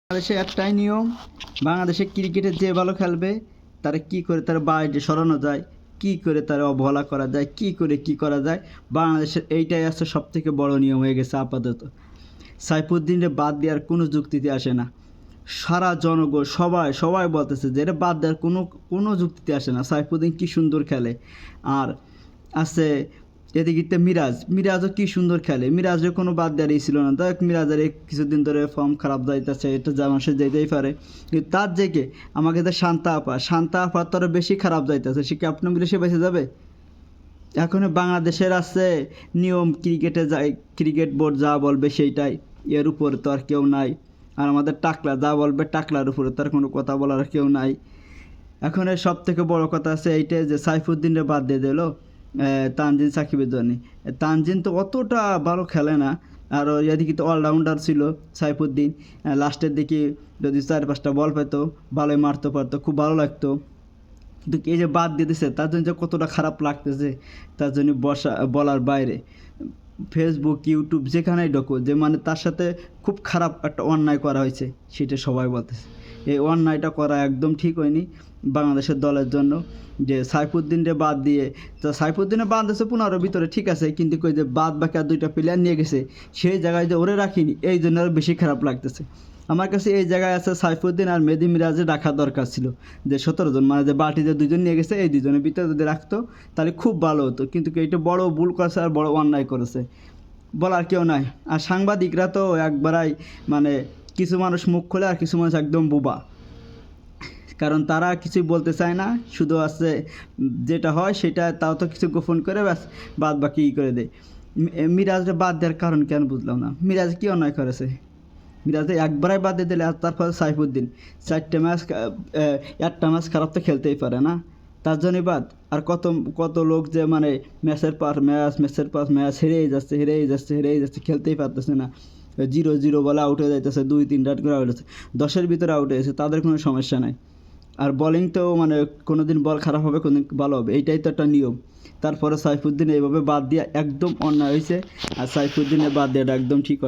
বাংলাদেশে একটাই নিয়ম, বাংলাদেশে ক্রিকেটে যে ভালো খেলবে তারা কি করে তার বাইরে সরানো যায়, কি করে তারা অবহেলা করা যায়, কি করে কি করা যায়। বাংলাদেশের এইটাই আছে সবথেকে বড় নিয়ম হয়ে গেছে আপাতত। সাইফুদ্দিনের বাদ দেওয়ার কোনো যুক্তিতে আসে না। সারা জনগণ সবাই সবাই বলতেছে যে এটা বাদ দেওয়ার কোনো কোনো যুক্তিতে আসে না। সাইফুদ্দিন কী সুন্দর খেলে। আর আছে এদিকে মিরাজও কী সুন্দর খেলে। মিরাজও কোনো বাদ দেওয়ারই ছিল না। দেখ মিরাজের এই কিছুদিন ধরে ফর্ম খারাপ যাইতেছে, এটা যেমন সে যেতেই পারে, কিন্তু তার জেগে আমাকে যে শান্তা আপা তো আরও বেশি খারাপ যাইতেছে। সে ক্যাপ্টেন বলে সে বেঁচে যাবে। এখন বাংলাদেশের আছে নিয়ম, ক্রিকেটে যাই ক্রিকেট বোর্ড যা বলবে সেইটাই, এর উপরে তো আর কেউ নাই। আর আমাদের টাকলা যা বলবে টাকলার উপরে তার কোনো কথা বলার কেউ নাই। এখন এর সব থেকে বড় কথা আছে এইটাই যে সাইফুদ্দিনের বাদ দিয়ে দিল তানজিন সাকিবের জন্যে। তানজিন তো অতটা ভালো খেলে না, আর এদিকে তো অলরাউন্ডার ছিল সাইফুদ্দিন। লাস্টের দিকে যদি 4-5টা বল পেতো ভালোই মারতে পারতো, খুব ভালো লাগতো। কিন্তু এই যে বাদ দিয়ে দিছে তার জন্য যে কতটা খারাপ লাগতেছে তার জন্য বলার বাইরে। ফেসবুক ইউটিউব যেখানেই ঢোকো যে মানে তার সাথে খুব খারাপ একটা অন্যায় করা হয়েছে সেটা সবাই বলতেছে। এই অন্যায়টা করা একদম ঠিক হয়নি বাংলাদেশের দলের জন্য। যে সাইফুদ্দিনকে বাদ দিয়ে, তো সাইফুদ্দিনে বাদ দিয়েছে 15 ভিতরে ঠিক আছে, কিন্তু কই যে বাদ বাকি আর 2টা প্লেয়ার নিয়ে গেছে সেই জায়গায় যে ওরে রাখিনি, এই জন্য আরও বেশি খারাপ লাগতেছে আমার কাছে। এই জায়গায় আছে সাইফুদ্দিন আর মেহেদী মিরাজে রাখা দরকার ছিল, যে 17 জন মানে যে বাটিতে 2জন নিয়ে গেছে এই 2জনের ভিতরে যদি রাখতো তাহলে খুব ভালো হতো। কিন্তু এইটা বড় ভুল করেছে আর বড় অন্যায় করেছে, বলার কেউ নাই। আর সাংবাদিকরা তো একবারাই মানে কিছু মানুষ মুখ খোলে আর কিছু মানুষ একদম বোবা, কারণ তারা কিছুই বলতে চায় না, শুধু আছে যেটা হয় সেটা তাও তো কিছু গোপন করে ব্যাস বাদ বাকি করে দেয়। মিরাজটা বাদ দেওয়ার কারণ কেন বুঝলাম না। মিরাজ কি অন্যায় করেছে? মিরাজে একবারাই বাদ দিয়ে দিলে, আর তারপরে সাইফুদ্দিন 4টে ম্যাচ, একটা ম্যাচ খারাপ তো খেলতেই পারে না, তার জন্যই বাদ। আর কত কত লোক যে মানে ম্যাচের পর ম্যাচ হেরেই যাচ্ছে খেলতেই পারতেছে না। 0-0 বলে আউট হয়ে যাইতেছে, 2-3 রান করে আউট হচ্ছে, 10-এর ভিতরে আউট হয়েছে, তাদের কোনো সমস্যা নাই। আর বোলিং তো মানে কোনো দিন বল খারাপ হবে, কোনো দিন ভালো হবে, এইটাই তো একটা নিয়ম। তারপরে সাইফুদ্দিন এইভাবে বাদ দিয়ে একদম অন্যায় হয়েছে, আর সাইফুদ্দিনের বাদ দেওয়াটা একদম ঠিক হয়।